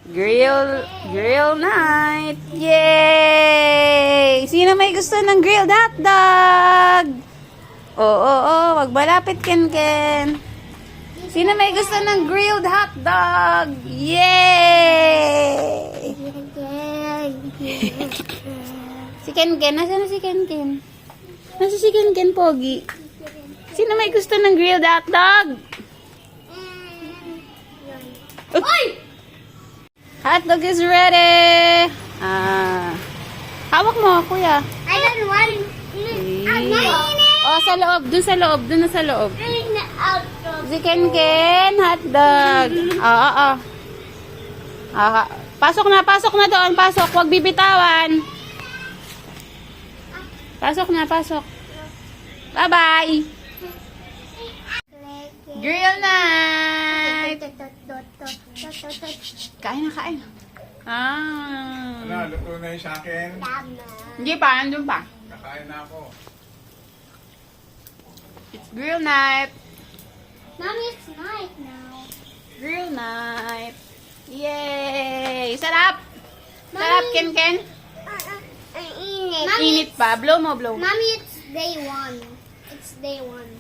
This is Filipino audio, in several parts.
Grill night. Yay! Sino may gusto ng grilled hotdog? Oo, wag malapit, Ken. Sino may gusto ng grilled hotdog? Yay! Si Ken. Nasaan na si Ken? Nasa si Ken, Pogi? Sino may gusto ng grilled hotdog? Uy! Hotdog is ready! Hawak mo, kuya. I don't want Oh, sa loob. Dun sa loob. Dun na sa loob. out. Si Ken, hotdog. Oo. Pasok na doon. Pasok. Huwag bibitawan. Pasok. Bye-bye. Grill night. Kain na. Luto na yung sa akin. Hindi pa. Andun pa. Nakain na ako. It's grill night. Mommy, it's night now. Grill night. Yay! Sarap! Sarap, Ken. Init pa. Blow mo. Mommy, it's day one. It's day one.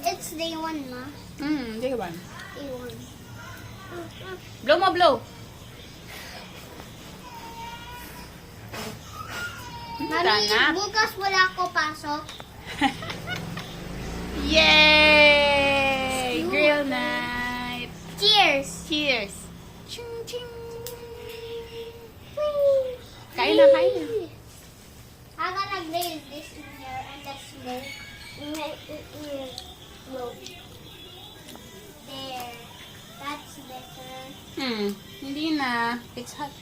It's day one, Ma. Hindi ka ba? Day one. Blow mo. Mommy, Sana. bukas wala ko pasok. Yay! Grill night. Cheers! Cheers. Ching. Kain na. I'm gonna glaze this in here and the smoke. Smoke. There. That's better. Hindi na. It's hot.